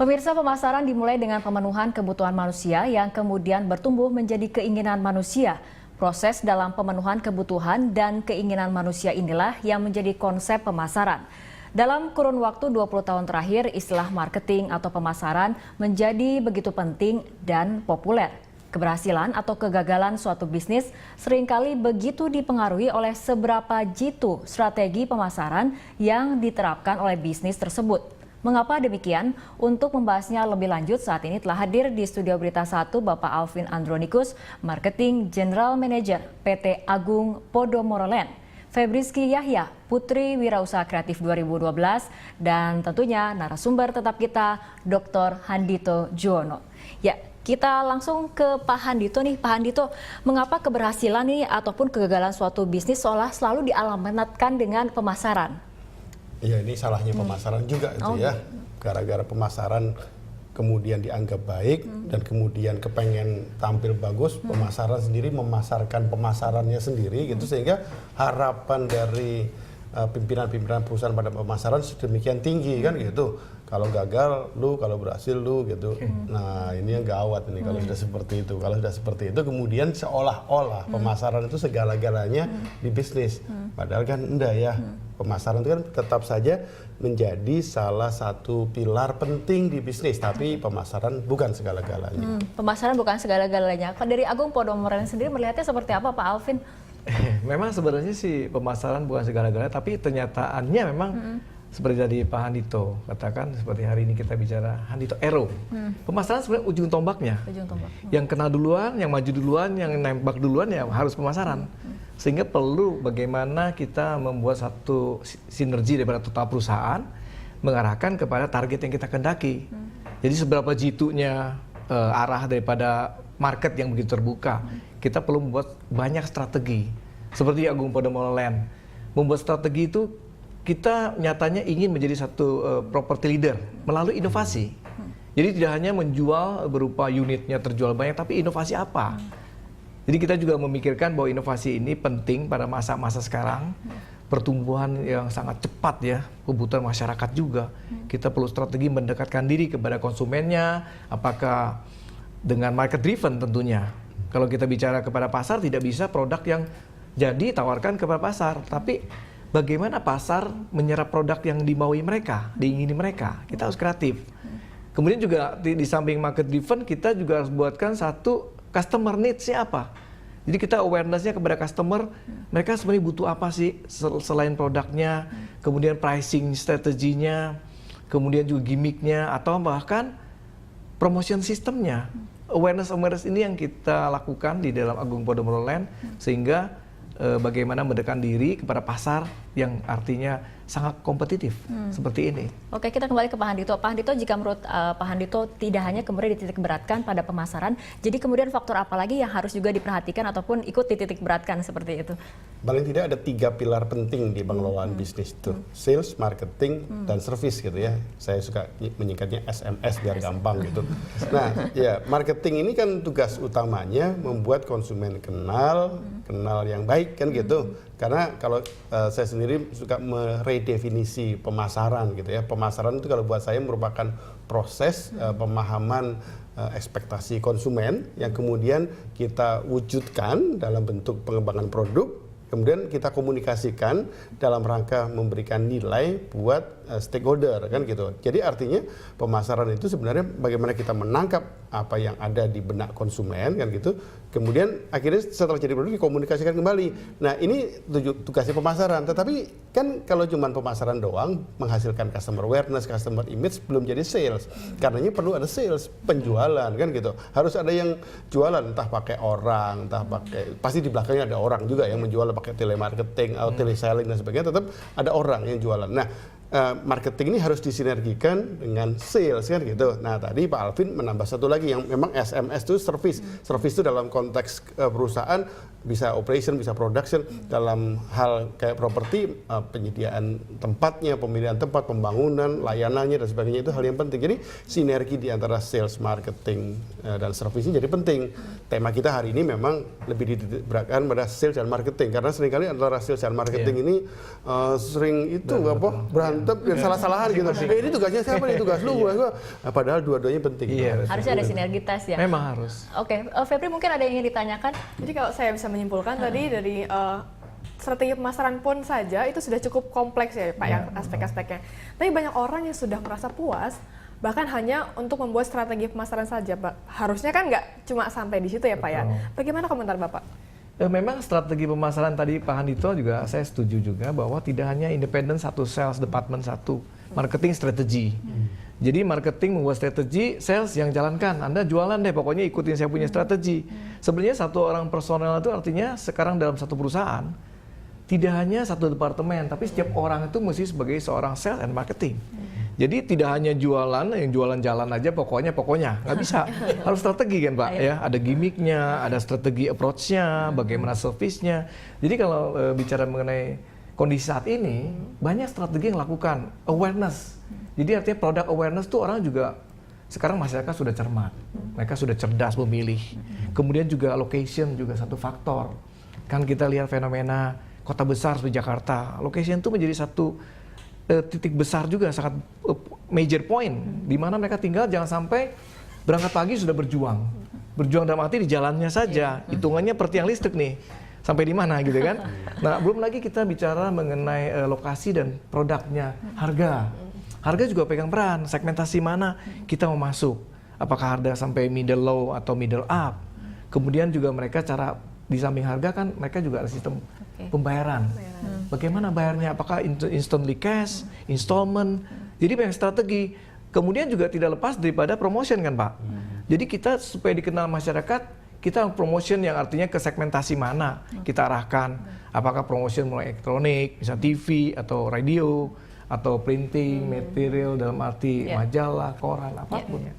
Pemirsa, pemasaran dimulai dengan pemenuhan kebutuhan manusia yang kemudian bertumbuh menjadi keinginan manusia. Proses dalam pemenuhan kebutuhan dan keinginan manusia inilah yang menjadi konsep pemasaran. Dalam kurun waktu 20 tahun terakhir, istilah marketing atau pemasaran menjadi begitu penting dan populer. Keberhasilan atau kegagalan suatu bisnis seringkali begitu dipengaruhi oleh seberapa jitu strategi pemasaran yang diterapkan oleh bisnis tersebut. Mengapa demikian? Untuk membahasnya lebih lanjut, saat ini telah hadir di studio Berita 1 Bapak Alvin Andronikus, Marketing General Manager PT Agung Podomoro Land, Febriski Yahya, Putri Wirausaha Kreatif 2012, dan tentunya narasumber tetap kita, Dr. Handito Juwono. Ya, kita langsung ke Pak Handito nih. Pak Handito, mengapa keberhasilan nih ataupun kegagalan suatu bisnis seolah selalu dialamatkan dengan pemasaran? Iya, ini salahnya pemasaran juga itu ya. Gara-gara pemasaran kemudian dianggap baik dan kemudian kepengen tampil bagus, pemasaran sendiri memasarkan pemasarannya sendiri gitu, sehingga harapan dari pimpinan-pimpinan perusahaan pada pemasaran sedemikian tinggi kan gitu. Kalau gagal lu, kalau berhasil lu gitu. Nah, ini yang gawat ini kalau sudah seperti itu. Kalau sudah seperti itu kemudian seolah-olah pemasaran itu segala-galanya di bisnis. Padahal kan enggak ya. Pemasaran itu kan tetap saja menjadi salah satu pilar penting di bisnis, tapi pemasaran bukan segala-galanya. Pemasaran bukan segala-galanya. Kalau dari Agung Podomoro Land sendiri melihatnya seperti apa, Pak Alvin? Memang sebenarnya sih pemasaran bukan segala-galanya, tapi kenyataannya memang seperti tadi Pak Handito katakan, seperti hari ini kita bicara Handito Ero. Pemasaran sebenarnya ujung tombaknya. Ujung tombak. Yang kena duluan, yang maju duluan, yang nembak duluan ya harus pemasaran. Sehingga perlu bagaimana kita membuat satu sinergi daripada total perusahaan mengarahkan kepada target yang kita kendaki. Jadi seberapa jitunya arah daripada market yang begitu terbuka, kita perlu membuat banyak strategi. Seperti Agung Podomoro Land, membuat strategi itu kita nyatanya ingin menjadi satu property leader melalui inovasi. Jadi tidak hanya menjual berupa unitnya terjual banyak, tapi inovasi apa? Jadi kita juga memikirkan bahwa inovasi ini penting pada masa-masa sekarang, pertumbuhan yang sangat cepat ya, kebutuhan masyarakat juga. Kita perlu strategi mendekatkan diri kepada konsumennya, apakah dengan market driven tentunya. Kalau kita bicara kepada pasar, tidak bisa produk yang jadi tawarkan kepada pasar, tapi bagaimana pasar menyerap produk yang dimaui mereka, diingini mereka. Kita harus kreatif. Kemudian juga di samping market driven, kita juga harus buatkan satu customer needs-nya apa. Jadi kita awareness-nya kepada customer, mereka sebenarnya butuh apa sih selain produknya, kemudian pricing strateginya, kemudian juga gimmicknya, atau bahkan promotion sistemnya. Awareness ini yang kita lakukan di dalam Agung Podomoro Land, sehingga bagaimana mendekatkan diri kepada pasar yang artinya sangat kompetitif seperti ini. Oke, kita kembali ke Pak Handito. Pak Handito, jika menurut Pak Handito tidak hanya kemudian dititik beratkan pada pemasaran, jadi kemudian faktor apa lagi yang harus juga diperhatikan ataupun ikut dititik beratkan seperti itu? Paling tidak ada 3 pilar penting di pengelolaan bisnis itu, sales, marketing, dan service gitu ya. Saya suka menyingkatnya SMS biar gampang gitu. Nah, ya marketing ini kan tugas utamanya membuat konsumen kenal yang baik kan gitu. Karena kalau saya sendiri suka meredefinisi pemasaran gitu ya. Pemasaran itu kalau buat saya merupakan proses pemahaman ekspektasi konsumen yang kemudian kita wujudkan dalam bentuk pengembangan produk, kemudian kita komunikasikan dalam rangka memberikan nilai buat stakeholder kan gitu. Jadi artinya pemasaran itu sebenarnya bagaimana kita menangkap apa yang ada di benak konsumen kan gitu. Kemudian akhirnya setelah jadi produk dikomunikasikan kembali. Nah, ini tugasnya pemasaran. Tetapi kan kalau cuma pemasaran doang menghasilkan customer awareness, customer image belum jadi sales. Karenanya perlu ada sales, penjualan kan gitu. Harus ada yang jualan, entah pakai orang, entah pakai, pasti di belakangnya ada orang juga yang menjual pakai telemarketing atau teleselling dan sebagainya, tetap ada orang yang jualan. Nah, marketing ini harus disinergikan dengan sales kan gitu. Nah, tadi Pak Alvin menambah satu lagi yang memang SMS itu service. Service itu dalam konteks perusahaan bisa operation, bisa production. Dalam hal kayak properti, penyediaan tempatnya, pemilihan tempat, pembangunan, layanannya dan sebagainya itu hal yang penting. Jadi sinergi di antara sales, marketing dan service ini jadi penting. Tema kita hari ini memang lebih dititikberatkan pada sales dan marketing karena seringkali antara sales dan marketing ini sering itu berantem berantem, salah-salahan gitu. Ini tugasnya siapa nih, tugas lu, tugas gua. Nah, padahal dua-duanya penting. Iya. Harusnya ada sinergitas ya. Memang harus. Oke, Febri mungkin ada yang ingin ditanyakan? Jadi kalau saya bisa menyimpulkan tadi dari strategi pemasaran pun saja itu sudah cukup kompleks ya Pak, yang aspek-aspeknya. Tapi banyak orang yang sudah merasa puas bahkan hanya untuk membuat strategi pemasaran saja, Pak. Harusnya kan nggak cuma sampai di situ ya Pak ya. Bagaimana komentar Bapak? Memang strategi pemasaran tadi Pak Handito juga saya setuju juga bahwa tidak hanya independen satu sales department, satu marketing strategi. Jadi marketing membuat strategi, sales yang jalankan. Anda jualan deh, pokoknya ikutin saya punya strategi. Sebenarnya satu orang personel itu artinya sekarang dalam satu perusahaan tidak hanya satu departemen, tapi setiap orang itu mesti sebagai seorang sales and marketing. Jadi tidak hanya jualan, yang jualan jalan aja pokoknya nggak bisa. Harus strategi kan Pak ya, ada gimmicknya, ada strategi approach-nya, bagaimana service-nya. Jadi kalau bicara mengenai kondisi saat ini, banyak strategi yang lakukan awareness. Jadi artinya produk awareness tuh orang juga sekarang masyarakat sudah cermat, mereka sudah cerdas memilih. Kemudian juga location juga satu faktor. Kan kita lihat fenomena kota besar seperti Jakarta, location itu menjadi satu titik besar juga, sangat major point di mana mereka tinggal. Jangan sampai berangkat pagi sudah berjuang dalam arti di jalannya saja, hitungannya per tiang listrik nih sampai di mana gitu kan. Nah belum lagi kita bicara mengenai lokasi dan produknya, harga juga pegang peran, segmentasi mana kita mau masuk, apakah harga sampai middle low atau middle up. Kemudian juga mereka cara di samping harga kan mereka juga ada sistem pembayaran. Bagaimana bayarnya? Apakah instantly cash, installment? Jadi banyak strategi. Kemudian juga tidak lepas daripada promotion kan Pak. Jadi kita supaya dikenal masyarakat, kita promotion yang artinya ke segmentasi mana kita arahkan. Apakah promotion mulai elektronik, misalnya TV atau radio, atau printing, material dalam arti majalah, koran, apapun ya.